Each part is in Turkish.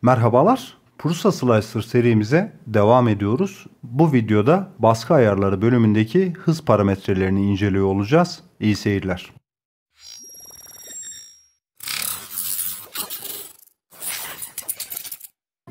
Merhabalar, Prusa Slicer serimize devam ediyoruz. Bu videoda baskı ayarları bölümündeki hız parametrelerini inceliyor olacağız. İyi seyirler.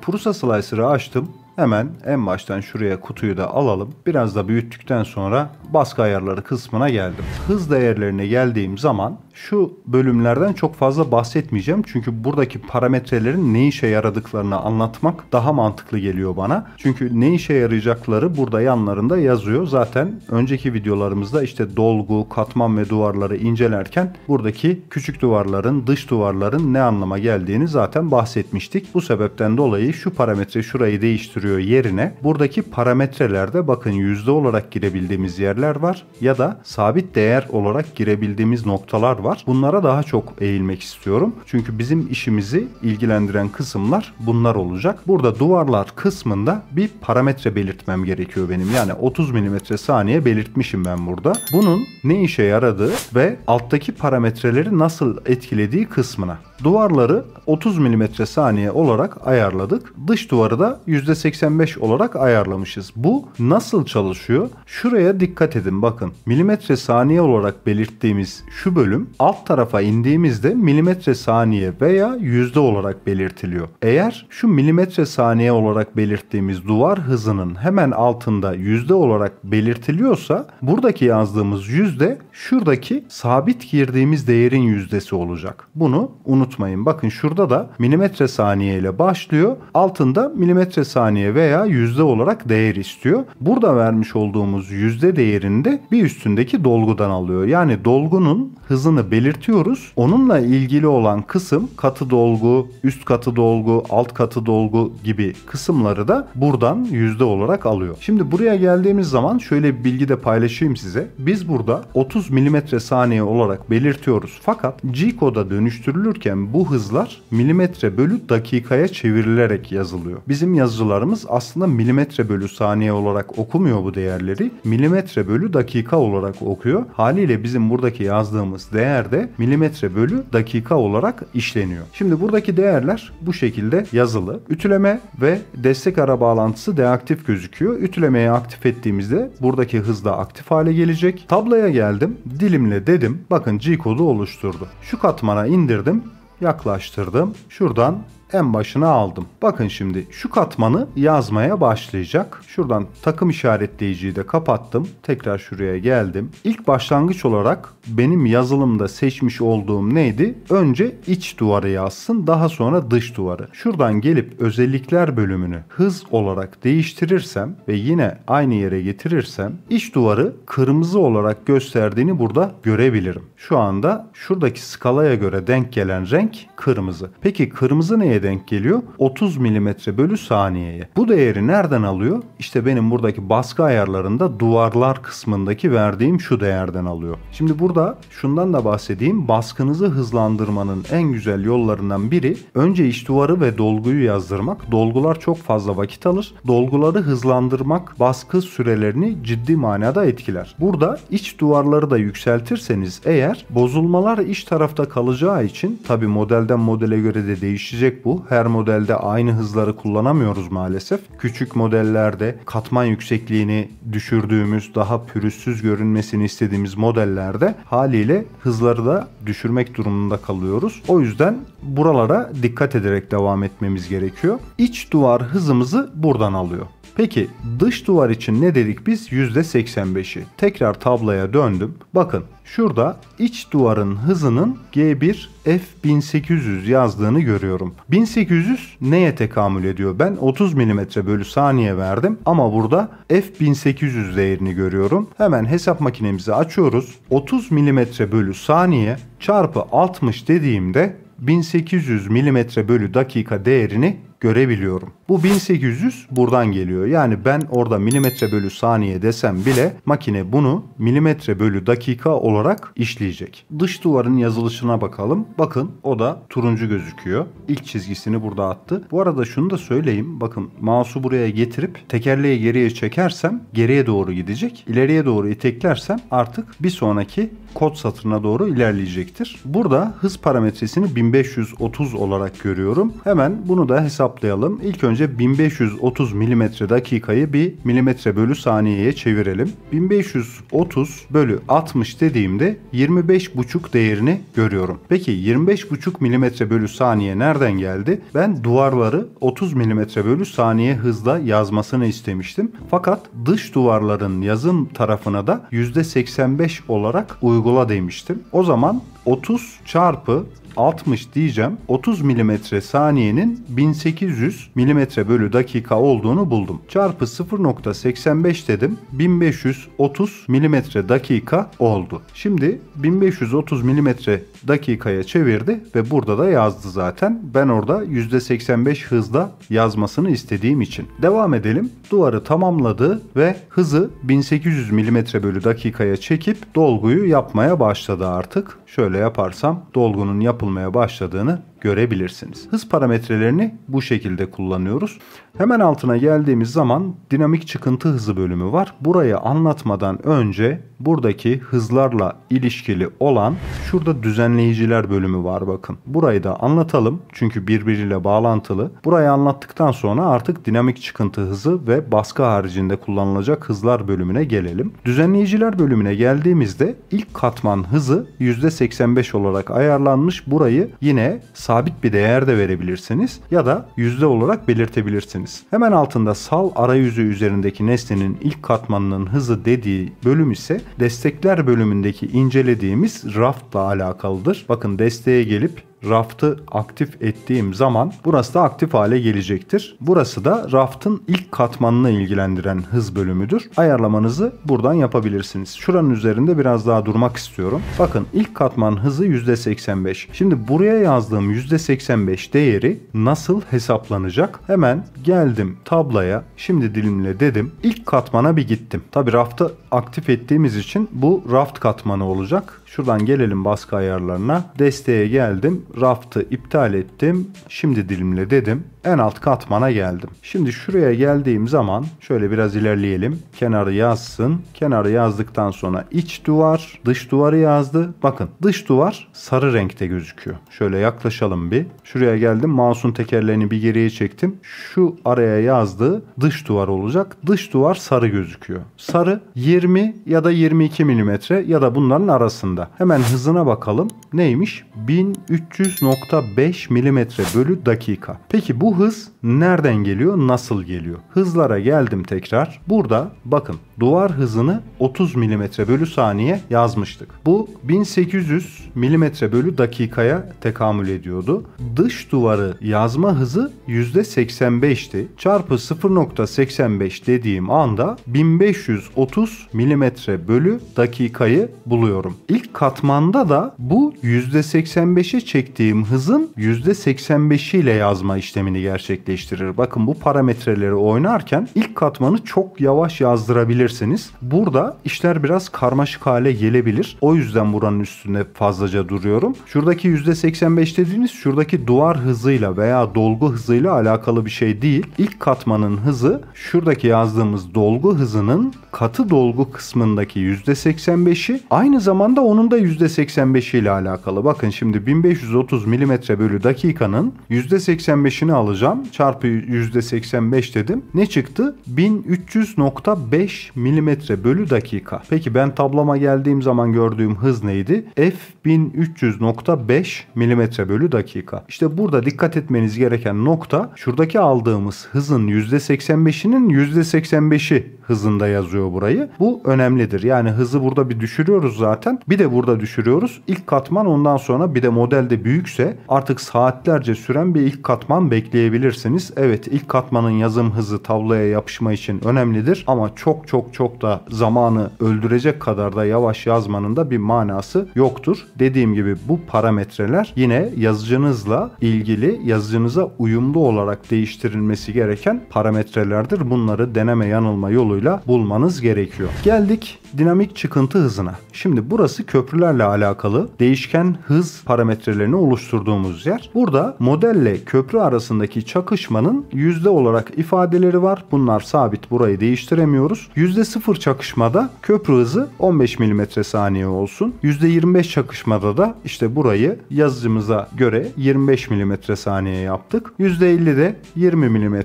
Prusa Slicer'ı açtım. Hemen en baştan şuraya kutuyu da alalım. Biraz da büyüttükten sonra baskı ayarları kısmına geldim. Hız değerlerine geldiğim zaman şu bölümlerden çok fazla bahsetmeyeceğim. Çünkü buradaki parametrelerin ne işe yaradıklarını anlatmak daha mantıklı geliyor bana. Çünkü ne işe yarayacakları burada yanlarında yazıyor. Zaten önceki videolarımızda işte dolgu, katman ve duvarları incelerken buradaki küçük duvarların, dış duvarların ne anlama geldiğini zaten bahsetmiştik. Bu sebepten dolayı şu parametre şurayı değiştiriyor yerine buradaki parametrelerde bakın yüzde olarak girebildiğimiz yerler var ya da sabit değer olarak girebildiğimiz noktalar var. Bunlara daha çok eğilmek istiyorum. Çünkü bizim işimizi ilgilendiren kısımlar bunlar olacak. Burada duvarlar kısmında bir parametre belirtmem gerekiyor benim. Yani 30 mm saniye belirtmişim ben burada. Bunun ne işe yaradığı ve alttaki parametreleri nasıl etkilediği kısmına. Duvarları 30 mm saniye olarak ayarladık. Dış duvarı da %85 olarak ayarlamışız. Bu nasıl çalışıyor? Şuraya dikkat edin bakın. Milimetre saniye olarak belirttiğimiz şu bölüm alt tarafa indiğimizde milimetre saniye veya yüzde olarak belirtiliyor. Eğer şu milimetre saniye olarak belirttiğimiz duvar hızının hemen altında yüzde olarak belirtiliyorsa buradaki yazdığımız yüzde şuradaki sabit girdiğimiz değerin yüzdesi olacak. Bunu unutmayın. Bakın şurada da milimetre saniye ile başlıyor. Altında milimetre saniye veya yüzde olarak değer istiyor. Burada vermiş olduğumuz yüzde değerini de bir üstündeki dolgudan alıyor. Yani dolgunun hızını belirtiyoruz. Onunla ilgili olan kısım katı dolgu, üst katı dolgu, alt katı dolgu gibi kısımları da buradan yüzde olarak alıyor. Şimdi buraya geldiğimiz zaman şöyle bir bilgi de paylaşayım size. Biz burada 30 milimetre saniye olarak belirtiyoruz. Fakat G-koda dönüştürülürken bu hızlar milimetre bölü dakikaya çevrilerek yazılıyor. Bizim yazıcılarımız aslında milimetre bölü saniye olarak okumuyor bu değerleri. Milimetre bölü dakika olarak okuyor. Haliyle bizim buradaki yazdığımız değer de milimetre bölü dakika olarak işleniyor. Şimdi buradaki değerler bu şekilde yazılı. Ütüleme ve destek ara bağlantısı deaktif gözüküyor. Ütülemeyi aktif ettiğimizde buradaki hız da aktif hale gelecek. Tabloya geldim. Dilimle dedim. Bakın G-kodu oluşturdu. Şu katmana indirdim. Yaklaştırdım. Şuradan en başına aldım. Bakın şimdi şu katmanı yazmaya başlayacak. Şuradan takım işaretleyiciyi de kapattım. Tekrar şuraya geldim. İlk başlangıç olarak benim yazılımda seçmiş olduğum neydi? Önce iç duvarı yazsın, daha sonra dış duvarı. Şuradan gelip özellikler bölümünü hız olarak değiştirirsem ve yine aynı yere getirirsem iç duvarı kırmızı olarak gösterdiğini burada görebilirim. Şu anda şuradaki skalaya göre denk gelen renk kırmızı. Peki kırmızı neye denk geliyor? 30 mm bölü saniyeye. Bu değeri nereden alıyor? İşte benim buradaki baskı ayarlarında duvarlar kısmındaki verdiğim şu değerden alıyor. Şimdi burada şundan da bahsedeyim. Baskınızı hızlandırmanın en güzel yollarından biri önce iç duvarı ve dolguyu yazdırmak. Dolgular çok fazla vakit alır. Dolguları hızlandırmak baskı sürelerini ciddi manada etkiler. Burada iç duvarları da yükseltirseniz eğer bozulmalar iç tarafta kalacağı için tabi modelden modele göre de değişecek bu. Her modelde aynı hızları kullanamıyoruz maalesef. Küçük modellerde katman yüksekliğini düşürdüğümüz, daha pürüzsüz görünmesini istediğimiz modellerde haliyle hızları da düşürmek durumunda kalıyoruz. O yüzden buralara dikkat ederek devam etmemiz gerekiyor. İç duvar hızımızı buradan alıyor. Peki dış duvar için ne dedik biz? %85'i. Tekrar tabloya döndüm. Bakın şurada iç duvarın hızının G1 F1800 yazdığını görüyorum. 1800 neye tekamül ediyor? Ben 30 mm bölü saniye verdim ama burada F1800 değerini görüyorum. Hemen hesap makinemizi açıyoruz. 30 mm bölü saniye çarpı 60 dediğimde 1800 mm bölü dakika değerini görebiliyorum. Bu 1800 buradan geliyor. Yani ben orada milimetre bölü saniye desem bile makine bunu milimetre bölü dakika olarak işleyecek. Dış duvarın yazılışına bakalım. Bakın o da turuncu gözüküyor. İlk çizgisini burada attı. Bu arada şunu da söyleyeyim. Bakın mouse'u buraya getirip tekerleği geriye çekersem geriye doğru gidecek. İleriye doğru iteklersem artık bir sonraki kod satırına doğru ilerleyecektir. Burada hız parametresini 1530 olarak görüyorum. Hemen bunu da hesap hesaplayalım. İlk önce 1530 milimetre dakikayı bir milimetre bölü saniyeye çevirelim. 1530 bölü 60 dediğimde 25,5 değerini görüyorum. Peki 25,5 milimetre bölü saniye nereden geldi? Ben duvarları 30 milimetre bölü saniye hızla yazmasını istemiştim. Fakat dış duvarların yazım tarafına da %85 olarak uygula demiştim. O zaman 30 çarpı 60 diyeceğim. 30 milimetre saniyenin 1800 milimetre bölü dakika olduğunu buldum. Çarpı 0,85 dedim. 1530 milimetre dakika oldu. Şimdi 1530 milimetre dakikaya çevirdi ve burada da yazdı zaten. Ben orada %85 hızla yazmasını istediğim için. Devam edelim. Duvarı tamamladı ve hızı 1800 milimetre bölü dakikaya çekip dolguyu yapmaya başladı artık. Şöyle yaparsam dolgunun yapılmaya başladığını görebilirsiniz. Hız parametrelerini bu şekilde kullanıyoruz. Hemen altına geldiğimiz zaman dinamik çıkıntı hızı bölümü var. Burayı anlatmadan önce buradaki hızlarla ilişkili olan şurada düzenleyiciler bölümü var bakın. Burayı da anlatalım çünkü birbiriyle bağlantılı. Burayı anlattıktan sonra artık dinamik çıkıntı hızı ve baskı haricinde kullanılacak hızlar bölümüne gelelim. Düzenleyiciler bölümüne geldiğimizde ilk katman hızı %85 olarak ayarlanmış. Burayı yine sabit bir değer de verebilirsiniz ya da yüzde olarak belirtebilirsiniz. Hemen altında sal arayüzü üzerindeki nesnenin ilk katmanının hızı dediği bölüm ise destekler bölümündeki incelediğimiz raftla alakalıdır. Bakın desteğe gelip raftı aktif ettiğim zaman burası da aktif hale gelecektir. Burası da raftın ilk katmanını ilgilendiren hız bölümüdür. Ayarlamanızı buradan yapabilirsiniz. Şuranın üzerinde biraz daha durmak istiyorum. Bakın ilk katman hızı %85. Şimdi buraya yazdığım %85 değeri nasıl hesaplanacak? Hemen geldim tabloya. Şimdi dilimle dedim. İlk katmana bir gittim. Tabi raftı aktif ettiğimiz için bu raft katmanı olacak. Şuradan gelelim baskı ayarlarına. Desteğe geldim. Raftı iptal ettim. Şimdi dilimle dedim. En alt katmana geldim. Şimdi şuraya geldiğim zaman şöyle biraz ilerleyelim. Kenarı yazsın. Kenarı yazdıktan sonra iç duvar, dış duvarı yazdı. Bakın dış duvar sarı renkte gözüküyor. Şöyle yaklaşalım bir. Şuraya geldim. Mouse'un tekerleğini bir geriye çektim. Şu araya yazdığı dış duvar olacak. Dış duvar sarı gözüküyor. Sarı 20 ya da 22 milimetre ya da bunların arasında. Hemen hızına bakalım. Neymiş? 1300,5 milimetre bölü dakika. Peki bu hız nereden geliyor? Nasıl geliyor? Hızlara geldim tekrar. Burada bakın duvar hızını 30 milimetre bölü saniye yazmıştık. Bu 1800 milimetre bölü dakikaya tekamül ediyordu. Dış duvarı yazma hızı %85'ti. Çarpı 0,85 dediğim anda 1530 milimetre bölü dakikayı buluyorum. İlk katmanda da bu %85'e çektiğim hızın %85 ile yazma işlemini gerçekleştirir. Bakın bu parametreleri oynarken ilk katmanı çok yavaş yazdırabilirsiniz. Burada işler biraz karmaşık hale gelebilir. O yüzden buranın üstünde fazlaca duruyorum. Şuradaki %85 dediğiniz şuradaki duvar hızıyla veya dolgu hızıyla alakalı bir şey değil. İlk katmanın hızı şuradaki yazdığımız dolgu hızının katı dolgu kısmındaki %85'i aynı zamanda onun da %85 ile alakalı. Bakın şimdi 1530 milimetre bölü dakikanın %85'ini alacağım. Çarpı %85 dedim. Ne çıktı? 1300,5 milimetre bölü dakika. Peki ben tabloma geldiğim zaman gördüğüm hız neydi? F 1300,5 milimetre bölü dakika. İşte burada dikkat etmeniz gereken nokta şuradaki aldığımız hızın %85'inin %85'i hızında yazıyor burayı. Bu önemlidir. Yani hızı burada bir düşürüyoruz zaten. Bir de burada düşürüyoruz. İlk katman ondan sonra bir de modelde büyükse artık saatlerce süren bir ilk katman bekleyebilirsiniz. Evet ilk katmanın yazım hızı tabloya yapışma için önemlidir. Ama çok da zamanı öldürecek kadar da yavaş yazmanın da bir manası yoktur. Dediğim gibi bu parametreler yine yazıcınızla ilgili yazıcınıza uyumlu olarak değiştirilmesi gereken parametrelerdir. Bunları deneme yanılma yoluyla bulmanız gerekiyor. Geldik dinamik çıkıntı hızına. Şimdi burası köprülerle alakalı değişken hız parametrelerini oluşturduğumuz yer. Burada modelle köprü arasındaki çakışmanın yüzde olarak ifadeleri var. Bunlar sabit, burayı değiştiremiyoruz. %0 çakışmada köprü hızı 15 mm/saniye olsun. %25 çakışmada da işte burayı yazıcımıza göre 25 mm/saniye yaptık. %50'de 20 mm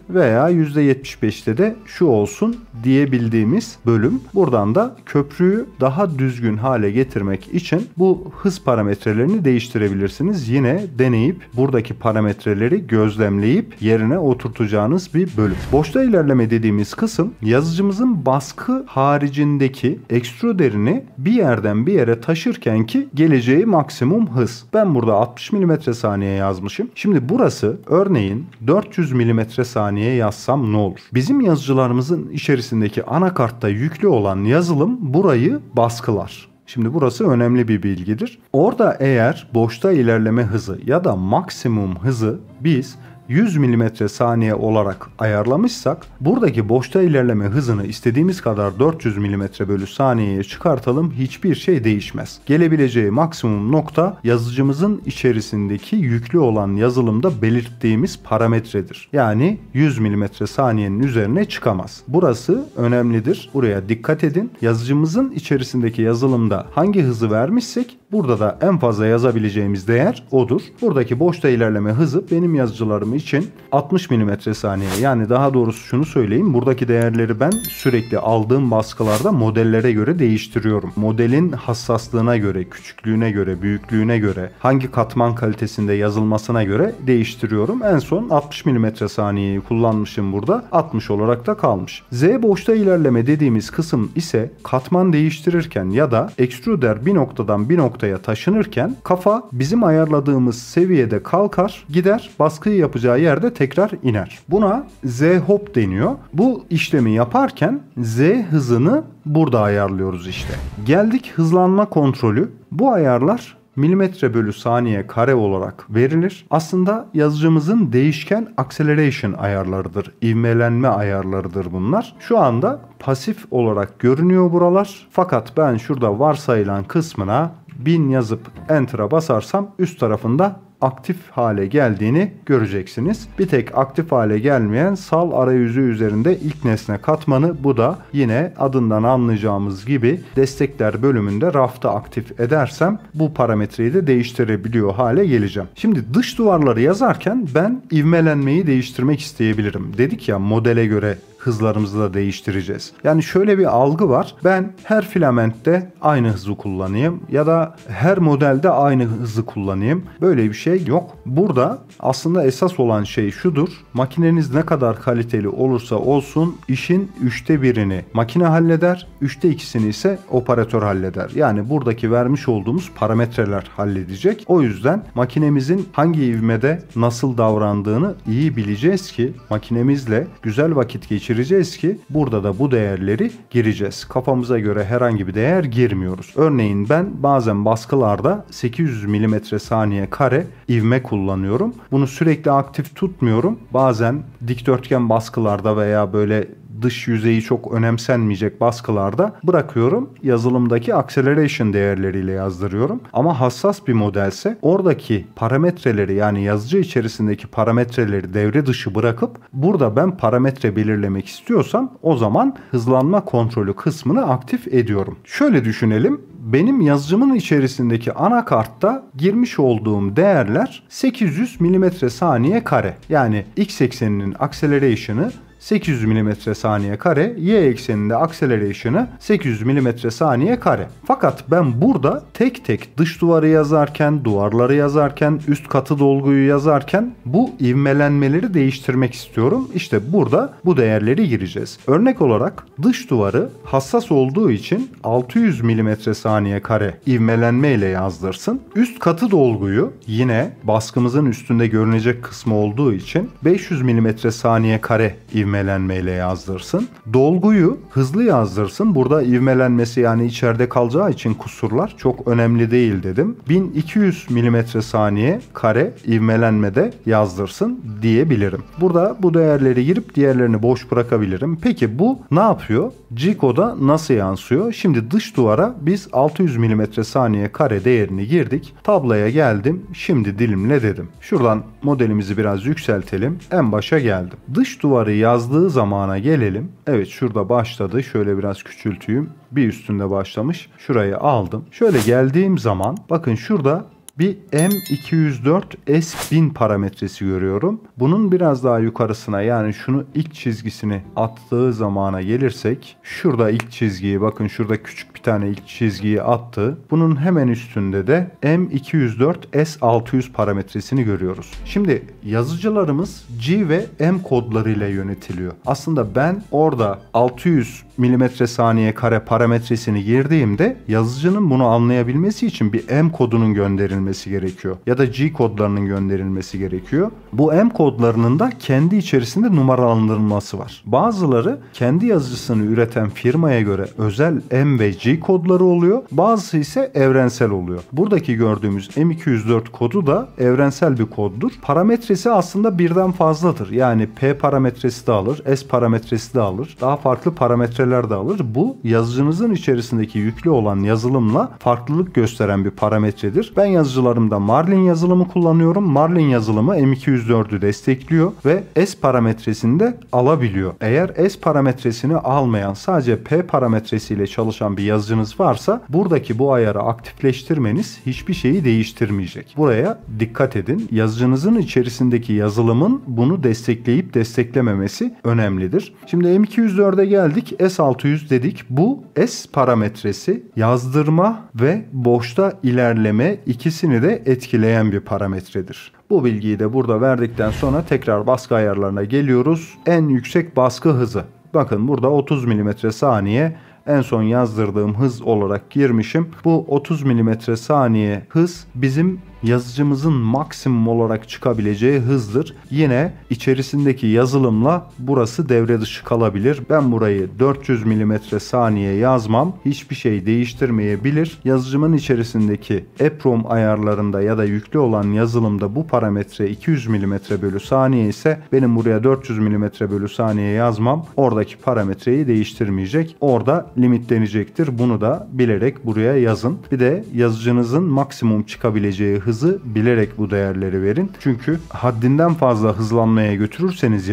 veya %75'te de şu olsun diyebildiğimiz bölüm. Buradan da köprüyü daha düzgün hale getirmek için bu hız parametrelerini değiştirebilirsiniz. Yine deneyip buradaki parametreleri gözlemleyip yerine oturtacağınız bir bölüm. Boşta ilerleme dediğimiz kısım yazıcımızın baskı haricindeki ekstruderini bir yerden bir yere taşırken ki geleceği maksimum hız. Ben burada 60 mm/saniye yazmışım. Şimdi burası örneğin 400 mm/saniye yazsam ne olur? Bizim yazıcılarımızın içerisindeki anakartta yüklü olan yazılım burayı baskılar. Şimdi burası önemli bir bilgidir. Orada eğer boşta ilerleme hızı ya da maksimum hızı biz 100 mm/saniye olarak ayarlamışsak buradaki boşta ilerleme hızını istediğimiz kadar 400 mm/saniyeye çıkartalım, hiçbir şey değişmez. Gelebileceği maksimum nokta yazıcımızın içerisindeki yüklü olan yazılımda belirttiğimiz parametredir. Yani 100 mm/saniyenin üzerine çıkamaz. Burası önemlidir. Buraya dikkat edin. Yazıcımızın içerisindeki yazılımda hangi hızı vermişsek burada da en fazla yazabileceğimiz değer odur. Buradaki boşta ilerleme hızı benim yazıcılarım için 60 mm/saniye. Yani daha doğrusu şunu söyleyeyim. Buradaki değerleri ben sürekli aldığım baskılarda modellere göre değiştiriyorum. Modelin hassaslığına göre, küçüklüğüne göre, büyüklüğüne göre, hangi katman kalitesinde yazılmasına göre değiştiriyorum. En son 60 mm/saniyeyi kullanmışım burada. 60 olarak da kalmış. Z boşta ilerleme dediğimiz kısım ise katman değiştirirken ya da ekstruder bir noktadan bir noktaya taşınırken kafa bizim ayarladığımız seviyede kalkar, gider, baskıyı yapacağı yerde tekrar iner. Buna Z hop deniyor. Bu işlemi yaparken Z hızını burada ayarlıyoruz işte. Geldik hızlanma kontrolü. Bu ayarlar milimetre/saniye kare olarak verilir. Aslında yazıcımızın değişken acceleration ayarlarıdır. İvmelenme ayarlarıdır bunlar. Şu anda pasif olarak görünüyor buralar. Fakat ben şurada varsayılan kısmına 1000 yazıp enter'a basarsam üst tarafında aktif hale geldiğini göreceksiniz. Bir tek aktif hale gelmeyen sal arayüzü üzerinde ilk nesne katmanı. Bu da yine adından anlayacağımız gibi destekler bölümünde rafta aktif edersem bu parametreyi de değiştirebiliyor hale geleceğim. Şimdi dış duvarları yazarken ben ivmelenmeyi değiştirmek isteyebilirim. Dedik ya, modele göre hızlarımızı da değiştireceğiz. Yani şöyle bir algı var. Ben her filamentte aynı hızı kullanayım ya da her modelde aynı hızı kullanayım. Böyle bir şey yok. Burada aslında esas olan şey şudur. Makineniz ne kadar kaliteli olursa olsun işin 1/3'ünü makine halleder, 2/3'ünü ise operatör halleder. Yani buradaki vermiş olduğumuz parametreler halledecek. O yüzden makinemizin hangi ivmede nasıl davrandığını iyi bileceğiz ki makinemizle güzel vakit geçireceğiz ki burada da bu değerleri gireceğiz. Kafamıza göre herhangi bir değer girmiyoruz. Örneğin ben bazen baskılarda 800 mm/saniye kare ivme kullanıyorum. Bunu sürekli aktif tutmuyorum. Bazen dikdörtgen baskılarda veya böyle dış yüzeyi çok önemsenmeyecek baskılarda bırakıyorum. Yazılımdaki acceleration değerleriyle yazdırıyorum. Ama hassas bir modelse oradaki parametreleri, yani yazıcı içerisindeki parametreleri devre dışı bırakıp burada ben parametre belirlemek istiyorsam o zaman hızlanma kontrolü kısmını aktif ediyorum. Şöyle düşünelim. Benim yazıcımın içerisindeki anakartta girmiş olduğum değerler 800 mm/saniye kare. Yani x ekseninin acceleration'ı 800 mm/saniye kare, y ekseninde acceleration'ı 800 mm/saniye kare. Fakat ben burada tek tek dış duvarı yazarken, duvarları yazarken, üst katı dolguyu yazarken bu ivmelenmeleri değiştirmek istiyorum. İşte burada bu değerleri gireceğiz. Örnek olarak dış duvarı hassas olduğu için 600 mm/saniye kare ivmelenme ile yazdırsın. Üst katı dolguyu yine baskımızın üstünde görünecek kısmı olduğu için 500 mm/saniye kare ivmelenme ivmelenmeyle yazdırsın. Dolguyu hızlı yazdırsın. Burada ivmelenmesi yani içeride kalacağı için kusurlar çok önemli değil dedim. 1200 milimetre saniye kare ivmelenmede yazdırsın diyebilirim. Burada bu değerleri girip diğerlerini boş bırakabilirim. Peki bu ne yapıyor? G-koda nasıl yansıyor? Şimdi dış duvara biz 600 milimetre saniye kare değerini girdik. Tabloya geldim. Şimdi dilimle dedim. Şuradan modelimizi biraz yükseltelim. En başa geldim. Dış duvarı yazdığı zamana gelelim. Evet, şurada başladı. Şöyle biraz küçülteyim. Bir üstünde başlamış. Şurayı aldım. Şöyle geldiğim zaman bakın şurada bir M204S1000 parametresi görüyorum. Bunun biraz daha yukarısına, yani şunu ilk çizgisini attığı zamana gelirsek, şurada ilk çizgiyi bakın, şurada küçük bir tane ilk çizgiyi attı. Bunun hemen üstünde de M204S600 parametresini görüyoruz. Şimdi yazıcılarımız G ve M kodlarıyla yönetiliyor. Aslında ben orada 600 milimetre saniye kare parametresini girdiğimde yazıcının bunu anlayabilmesi için bir M kodunun gönderilmesi gerekiyor. Ya da G kodlarının gönderilmesi gerekiyor. Bu M kodlarının da kendi içerisinde numaralandırılması var. Bazıları kendi yazıcısını üreten firmaya göre özel M ve G kodları oluyor. Bazısı ise evrensel oluyor. Buradaki gördüğümüz M204 kodu da evrensel bir koddur. Parametresi aslında birden fazladır. Yani P parametresi de alır, S parametresi de alır. Daha farklı parametreler de alır. Bu yazıcınızın içerisindeki yüklü olan yazılımla farklılık gösteren bir parametredir. Ben yazıcılarımda Marlin yazılımı kullanıyorum. Marlin yazılımı M204'ü destekliyor ve S parametresini de alabiliyor. Eğer S parametresini almayan, sadece P parametresiyle çalışan bir yazıcınız varsa buradaki bu ayarı aktifleştirmeniz hiçbir şeyi değiştirmeyecek. Buraya dikkat edin. Yazıcınızın içerisindeki yazılımın bunu destekleyip desteklememesi önemlidir. Şimdi M204'e geldik. S600 dedik. Bu S parametresi yazdırma ve boşta ilerleme ikisini de etkileyen bir parametredir. Bu bilgiyi de burada verdikten sonra tekrar baskı ayarlarına geliyoruz. En yüksek baskı hızı. Bakın burada 30 milimetre saniye. En son yazdırdığım hız olarak girmişim. Bu 30 milimetre saniye hız bizim yazıcımızın maksimum olarak çıkabileceği hızdır. Yine içerisindeki yazılımla burası devre dışı kalabilir. Ben burayı 400 milimetre saniye yazmam. Hiçbir şey değiştirmeyebilir. Yazıcımın içerisindeki EEPROM ayarlarında ya da yüklü olan yazılımda bu parametre 200 milimetre bölü saniye ise benim buraya 400 milimetre bölü saniye yazmam. Oradaki parametreyi değiştirmeyecek. Orada limitlenecektir. Bunu da bilerek buraya yazın. Bir de yazıcınızın maksimum çıkabileceği hızı bilerek bu değerleri verin. Çünkü haddinden fazla hızlanmaya götürürseniz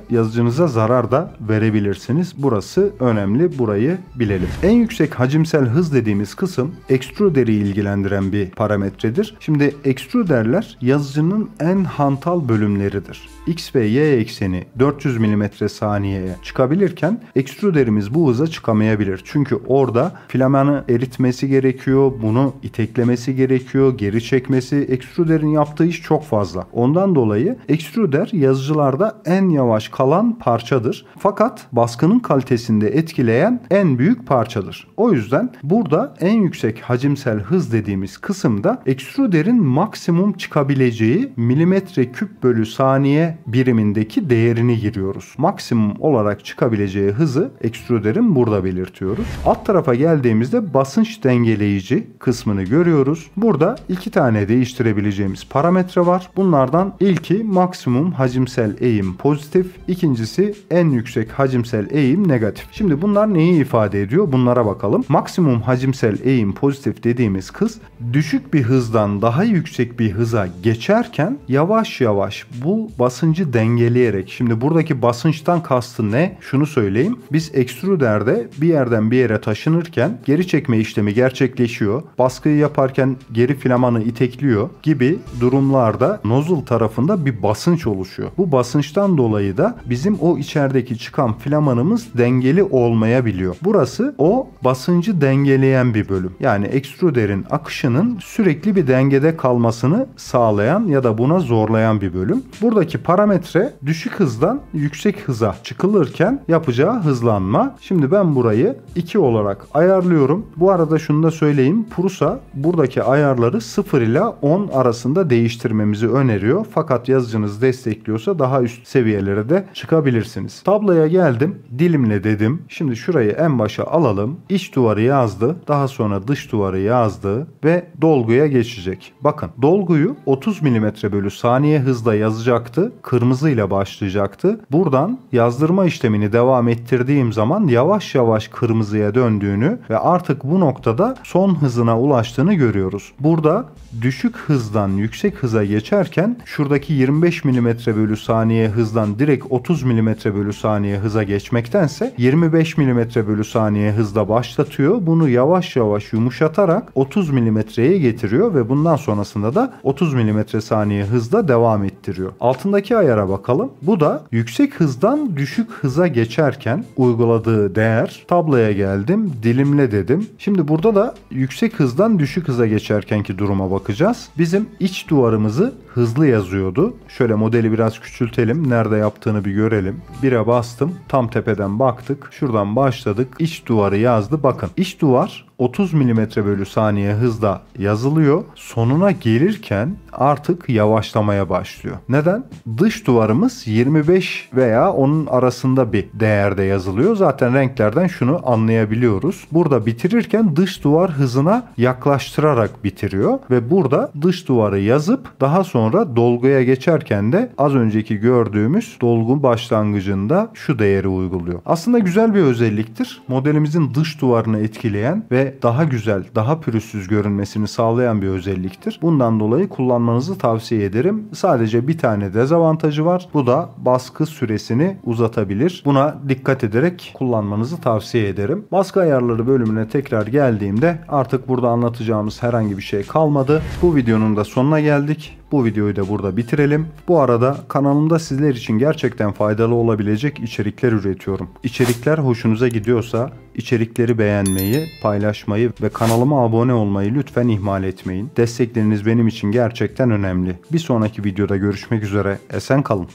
yazıcınıza zarar da verebilirsiniz. Burası önemli. Burayı bilelim. En yüksek hacimsel hız dediğimiz kısım extruder'i ilgilendiren bir parametredir. Şimdi extruderler yazıcının en hantal bölümleridir. X ve Y ekseni 400 milimetre saniyeye çıkabilirken extruderimiz bu hıza çıkamayabilir. Çünkü orada filamanı eritmesi gerekiyor, bunu iteklemesi gerekiyor, geri çekmesi. Extruder'in yaptığı iş çok fazla. Ondan dolayı extruder yazıcılarda en yavaş kalan parçadır. Fakat baskının kalitesinde etkileyen en büyük parçadır. O yüzden burada en yüksek hacimsel hız dediğimiz kısımda extruder'in maksimum çıkabileceği milimetre küp bölü saniye birimindeki değerini giriyoruz. Maksimum olarak çıkabileceği hızı extruder'in burada belirtiyoruz. Alt tarafa geldiğimizde basınç dengeleyici kısmını görüyoruz. Burada iki tane değiştirebileceğimiz parametre var. Bunlardan ilki maksimum hacimsel eğim pozitif, ikincisi en yüksek hacimsel eğim negatif. Şimdi bunlar neyi ifade ediyor? Bunlara bakalım. Maksimum hacimsel eğim pozitif dediğimiz kız düşük bir hızdan daha yüksek bir hıza geçerken yavaş yavaş bu basıncı dengeleyerek, şimdi buradaki basınçtan kastı ne? Şunu söyleyeyim. Biz extruder'de bir yerden bir yere taşınırken geri çekme işlemi gerçekleşiyor. Baskıyı yaparken geri filamanı itekliyor gibi durumlarda nozzle tarafında bir basınç oluşuyor. Bu basınçtan dolayı da bizim o içerideki çıkan filamanımız dengeli olmayabiliyor. Burası o basıncı dengeleyen bir bölüm. Yani extruder'in akışının sürekli bir dengede kalmasını sağlayan ya da buna zorlayan bir bölüm. Buradaki parametre düşük hızdan yüksek hıza çıkılırken yapacağı hızlanma. Şimdi ben burayı 2 olarak ayarlıyorum. Bu arada şunu da söyleyeyim. Prusa buradaki ayarları 0 ile 10 arasında değiştirmemizi öneriyor. Fakat yazıcınız destekliyorsa daha üst seviyelere de çıkabilirsiniz. Tabloya geldim. Dilimle dedim. Şimdi şurayı en başa alalım. İç duvarı yazdı. Daha sonra dış duvarı yazdı ve dolguya geçecek. Bakın dolguyu 30 mm/saniye hızla yazacaktı. Kırmızıyla başlayacaktı. Buradan yazdırma işlemini devam ettirdiğim zaman yavaş yavaş kırmızıya döndüğünü ve artık bu noktada son hızına ulaştığını görüyoruz. Burada düşük hızdan yüksek hıza geçerken şuradaki 25 mm/saniye hızdan direkt 30 mm/saniye hıza geçmektense 25 mm/saniye hızla başlatıyor. Bunu yavaş yavaş yumuşatarak 30 mm'ye getiriyor ve bundan sonrasında da 30 mm/saniye hızla devam ettiriyor. Altındaki ayara bakalım. Bu da yüksek hızdan düşük hıza geçerken uyguladığı değer. Tabloya geldim. Dilimle dedim. Şimdi burada da yüksek hızdan düşük hıza geçerkenki duruma bakacağız. Bizim iç duvarımızı hızlı yazıyordu. Şöyle modeli biraz küçültelim. Nerede yaptığını bir görelim. 1'e bastım. Tam tepeden baktık. Şuradan başladık. İç duvarı yazdı. Bakın iç duvar 30 mm/saniye hızla yazılıyor. Sonuna gelirken artık yavaşlamaya başlıyor. Neden? Dış duvarımız 25 veya onun arasında bir değerde yazılıyor. Zaten renklerden şunu anlayabiliyoruz. Burada bitirirken dış duvar hızına yaklaştırarak bitiriyor ve burada dış duvarı yazıp daha sonra dolguya geçerken de az önceki gördüğümüz dolgu başlangıcında şu değeri uyguluyor. Aslında güzel bir özelliktir. Modelimizin dış duvarını etkileyen ve daha güzel, daha pürüzsüz görünmesini sağlayan bir özelliktir. Bundan dolayı kullanmanızı tavsiye ederim. Sadece bir tane dezavantajı var. Bu da baskı süresini uzatabilir. Buna dikkat ederek kullanmanızı tavsiye ederim. Baskı ayarları bölümüne tekrar geldiğimde artık burada anlatacağımız herhangi bir şey kalmadı. Bu videonun da sonuna geldik. Bu videoyu da burada bitirelim. Bu arada kanalımda sizler için gerçekten faydalı olabilecek içerikler üretiyorum. İçerikler hoşunuza gidiyorsa içerikleri beğenmeyi, paylaşmayı ve kanalıma abone olmayı lütfen ihmal etmeyin. Destekleriniz benim için gerçekten önemli. Bir sonraki videoda görüşmek üzere. Esen kalın.